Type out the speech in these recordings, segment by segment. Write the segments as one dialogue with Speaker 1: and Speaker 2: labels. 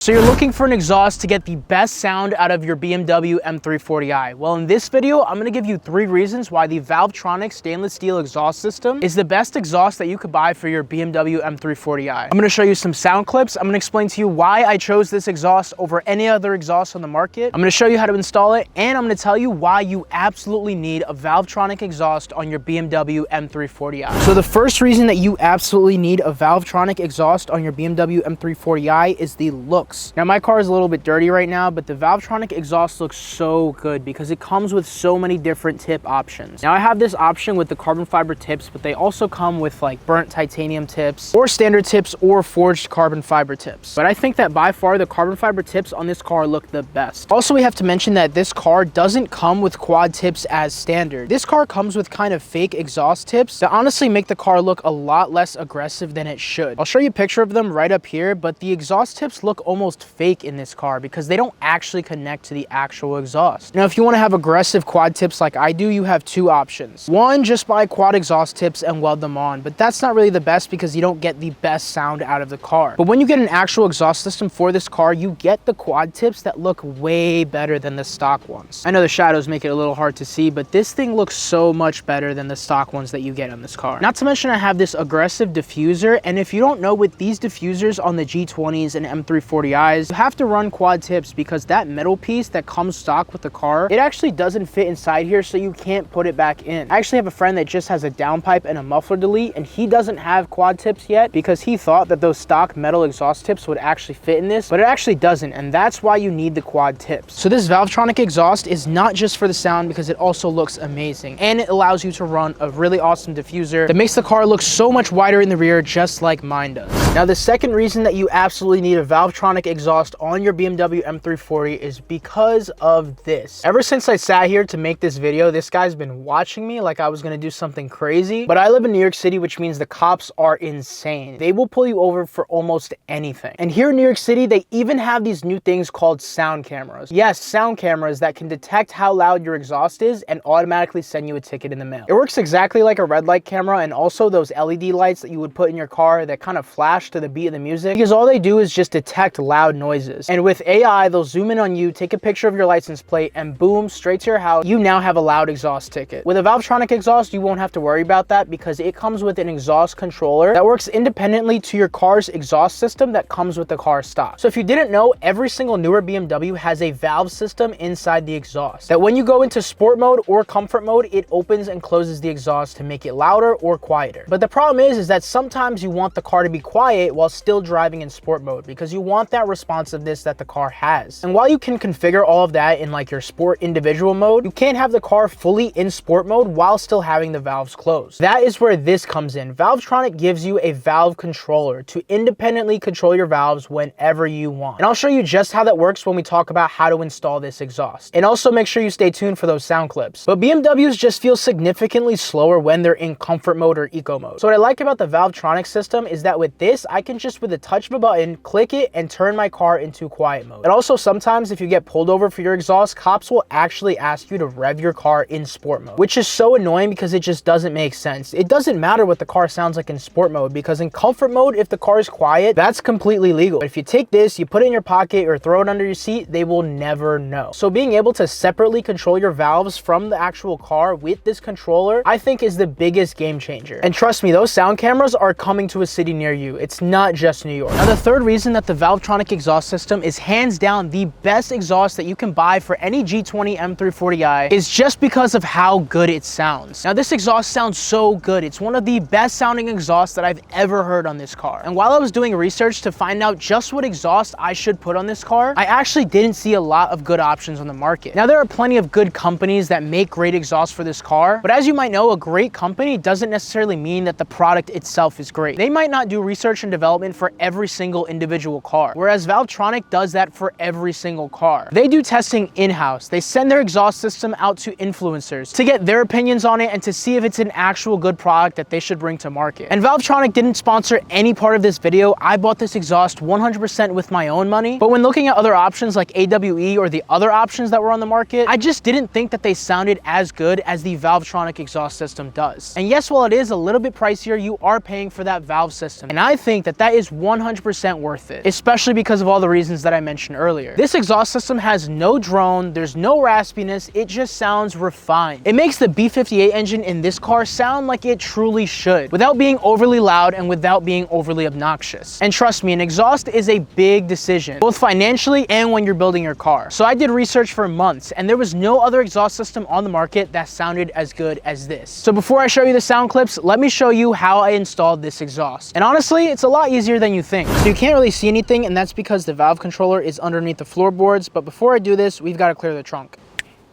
Speaker 1: So you're looking for an exhaust to get the best sound out of your BMW M340i. Well, in this video, I'm gonna give you 3 reasons why the Valvetronic stainless steel exhaust system is the best exhaust that you could buy for your BMW M340i. I'm gonna show you some sound clips. I'm gonna explain to you why I chose this exhaust over any other exhaust on the market. I'm gonna show you how to install it, and I'm gonna tell you why you absolutely need a Valvetronic exhaust on your BMW M340i. So the first reason that you absolutely need a Valvetronic exhaust on your BMW M340i is the look. Now my car is a little bit dirty right now, but the Valvetronic exhaust looks so good because it comes with so many different tip options. Now I have this option with the carbon fiber tips, but they also come with like burnt titanium tips or standard tips or forged carbon fiber tips. But I think that by far the carbon fiber tips on this car look the best. Also, we have to mention that this car doesn't come with quad tips as standard. This car comes with kind of fake exhaust tips that honestly make the car look a lot less aggressive than it should. I'll show you a picture of them right up here, but the exhaust tips look almost fake in this car because they don't actually connect to the actual exhaust. Now, if you want to have aggressive quad tips like I do, you have 2 options. One, just buy quad exhaust tips and weld them on, but that's not really the best because you don't get the best sound out of the car. But when you get an actual exhaust system for this car, you get the quad tips that look way better than the stock ones. I know the shadows make it a little hard to see, but this thing looks so much better than the stock ones that you get on this car. Not to mention I have this aggressive diffuser, and if you don't know, with these diffusers on the G20s and M340i, you have to run quad tips because that metal piece that comes stock with the car, it actually doesn't fit inside here, so you can't put it back in. I actually have a friend that just has a downpipe and a muffler delete, and he doesn't have quad tips yet because he thought that those stock metal exhaust tips would actually fit in this, but it actually doesn't, and that's why you need the quad tips. So this Valvetronic exhaust is not just for the sound because it also looks amazing, and it allows you to run a really awesome diffuser that makes the car look so much wider in the rear, just like mine does. Now, the second reason that you absolutely need a Valvetronic exhaust on your BMW M340 is because of this. Ever since I sat here to make this video, this guy's been watching me like I was gonna do something crazy. But I live in New York City, which means the cops are insane. They will pull you over for almost anything. And here in New York City, they even have these new things called sound cameras. Yes, sound cameras that can detect how loud your exhaust is and automatically send you a ticket in the mail. It works exactly like a red light camera, and also those LED lights that you would put in your car that kind of flash to the beat of the music, because all they do is just detect loud noises. And with AI, they'll zoom in on you, take a picture of your license plate, and boom, straight to your house, you now have a loud exhaust ticket. With a Valvetronic exhaust, you won't have to worry about that because it comes with an exhaust controller that works independently to your car's exhaust system that comes with the car stock. So if you didn't know, every single newer BMW has a valve system inside the exhaust that when you go into sport mode or comfort mode, it opens and closes the exhaust to make it louder or quieter. But the problem is that sometimes you want the car to be quiet while still driving in sport mode because you want that responsiveness that the car has. And while you can configure all of that in like your sport individual mode, you can't have the car fully in sport mode while still having the valves closed. That is where this comes in. Valvetronic gives you a valve controller to independently control your valves whenever you want. And I'll show you just how that works when we talk about how to install this exhaust. And also make sure you stay tuned for those sound clips. But BMWs just feel significantly slower when they're in comfort mode or eco mode. So what I like about the Valvetronic system is that with this, I can just with a touch of a button, click it and turn my car into quiet mode. And also sometimes if you get pulled over for your exhaust, cops will actually ask you to rev your car in sport mode, which is so annoying because it just doesn't make sense. It doesn't matter what the car sounds like in sport mode because in comfort mode, if the car is quiet, that's completely legal. But if you take this, you put it in your pocket or throw it under your seat, they will never know. So being able to separately control your valves from the actual car with this controller, I think is the biggest game changer. And trust me, those sound cameras are coming to a city near you. It's not just New York. Now, the third reason that the Valvetronic exhaust system is hands down the best exhaust that you can buy for any G20 M340i is just because of how good it sounds. Now, this exhaust sounds so good. It's one of the best sounding exhausts that I've ever heard on this car. And while I was doing research to find out just what exhaust I should put on this car, I actually didn't see a lot of good options on the market. Now, there are plenty of good companies that make great exhausts for this car, but as you might know, a great company doesn't necessarily mean that the product itself is great. They might not do research and development for every single individual car, whereas Valvetronic does that for every single car. They do testing in-house. They send their exhaust system out to influencers to get their opinions on it and to see if it's an actual good product that they should bring to market. And Valvetronic didn't sponsor any part of this video. I bought this exhaust 100% with my own money, but when looking at other options like AWE or the other options that were on the market, I just didn't think that they sounded as good as the Valvetronic exhaust system does. And yes, while it is a little bit pricier, you are paying for that valve system, and I think that that is 100% worth it, especially especially because of all the reasons that I mentioned earlier. This exhaust system has no drone, there's no raspiness, it just sounds refined. It makes the B58 engine in this car sound like it truly should, without being overly loud and without being overly obnoxious. And trust me, an exhaust is a big decision, both financially and when you're building your car. So I did research for months, and there was no other exhaust system on the market that sounded as good as this. So before I show you the sound clips, let me show you how I installed this exhaust. And honestly, it's a lot easier than you think. So you can't really see anything, and that's because the valve controller is underneath the floorboards. But before I do this, we've got to clear the trunk.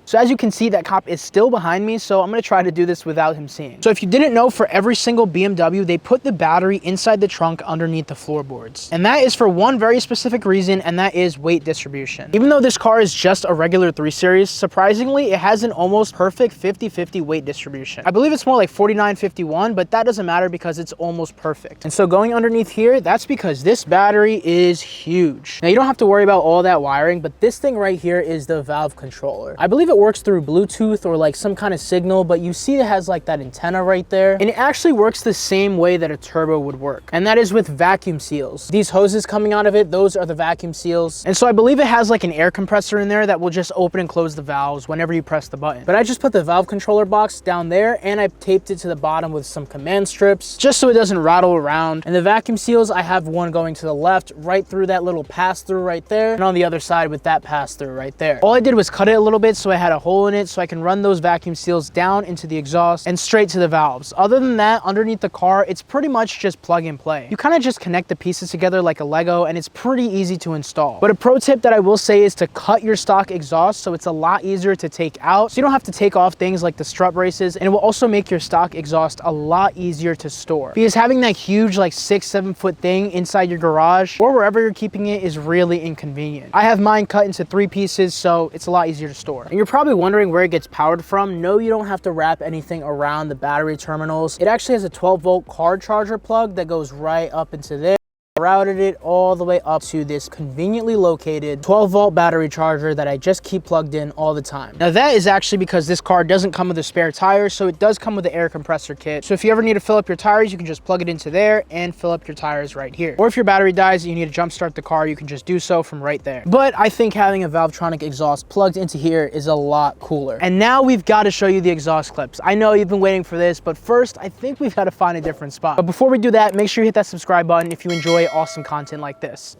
Speaker 1: So as you can see, that cop is still behind me, so I'm gonna try to do this without him seeing. So if you didn't know, for every single BMW, they put the battery inside the trunk underneath the floorboards. And that is for one very specific reason, and that is weight distribution. Even though this car is just a regular 3 Series, surprisingly, it has an almost perfect 50-50 weight distribution. I believe it's more like 49-51, but that doesn't matter because it's almost perfect. And so going underneath here, that's because this battery is huge. Now you don't have to worry about all that wiring, but this thing right here is the valve controller. I believe it works through Bluetooth or like some kind of signal, but you see it has like that antenna right there, and it actually works the same way that a turbo would work, and that is with vacuum seals. These hoses coming out of it, those are the vacuum seals. And so I believe it has like an air compressor in there that will just open and close the valves whenever you press the button. But I just put the valve controller box down there, and I taped it to the bottom with some command strips just so it doesn't rattle around. And the vacuum seals, I have one going to the left right through that little pass through right there, and on the other side with that pass through right there. All I did was cut it a little bit so I had a hole in it so I can run those vacuum seals down into the exhaust and straight to the valves. Other than that, underneath the car, it's pretty much just plug and play. You kind of just connect the pieces together like a Lego, and it's pretty easy to install. But a pro tip that I will say is to cut your stock exhaust so it's a lot easier to take out, so you don't have to take off things like the strut braces, and it will also make your stock exhaust a lot easier to store, because having that huge like 6-7 foot thing inside your garage or wherever you're keeping it is really inconvenient. I have mine cut into 3 pieces, so it's a lot easier to store. And you're probably wondering where it gets powered from. No, you don't have to wrap anything around the battery terminals. It actually has a 12-volt car charger plug that goes right up into there. Routed it all the way up to this conveniently located 12-volt battery charger that I just keep plugged in all the time. Now that is actually because this car doesn't come with a spare tire, so it does come with the air compressor kit. So if you ever need to fill up your tires, you can just plug it into there and fill up your tires right here. Or if your battery dies and you need to jump start the car, you can just do so from right there. But I think having a Valvetronic exhaust plugged into here is a lot cooler. And now we've got to show you the exhaust clips. I know you've been waiting for this, but first I think we've got to find a different spot. But before we do that, make sure you hit that subscribe button if you enjoy awesome content like this.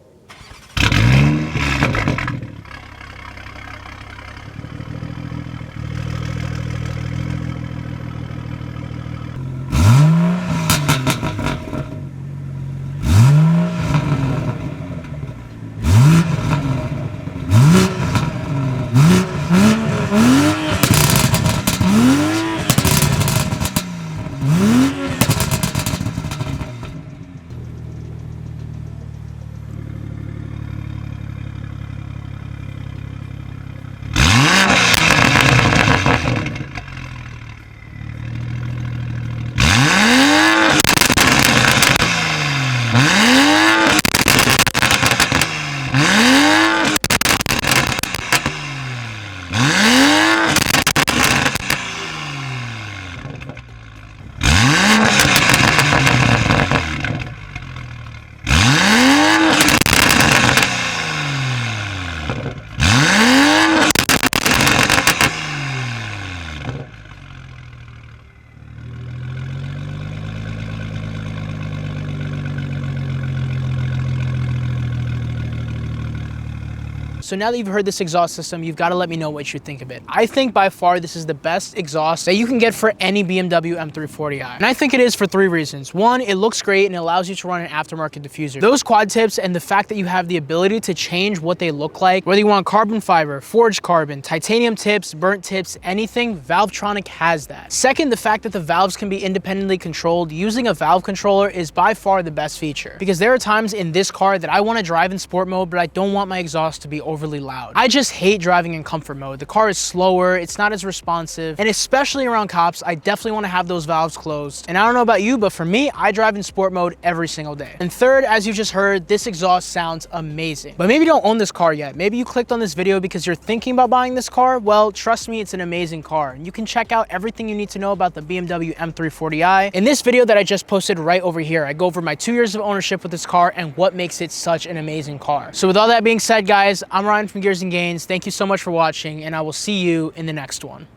Speaker 1: So now that you've heard this exhaust system, you've got to let me know what you think of it. I think by far this is the best exhaust that you can get for any BMW M340i. And I think it is for 3 reasons. 1, it looks great and it allows you to run an aftermarket diffuser. Those quad tips and the fact that you have the ability to change what they look like, whether you want carbon fiber, forged carbon, titanium tips, burnt tips, anything, Valvetronic has that. 2nd, the fact that the valves can be independently controlled using a valve controller is by far the best feature, because there are times in this car that I want to drive in sport mode, but I don't want my exhaust to be over overly loud. I just hate driving in comfort mode. The car is slower, it's not as responsive, and especially around cops, I definitely want to have those valves closed. And I don't know about you, but for me, I drive in sport mode every single day. And third, as you just heard, this exhaust sounds amazing. But maybe you don't own this car yet. Maybe you clicked on this video because you're thinking about buying this car. Well, trust me, it's an amazing car. And you can check out everything you need to know about the BMW M340i in this video that I just posted right over here. I go over my 2 years of ownership with this car and what makes it such an amazing car. So with all that being said, guys, I'm Ryan from Gears and Gains. Thank you so much for watching, and I will see you in the next one.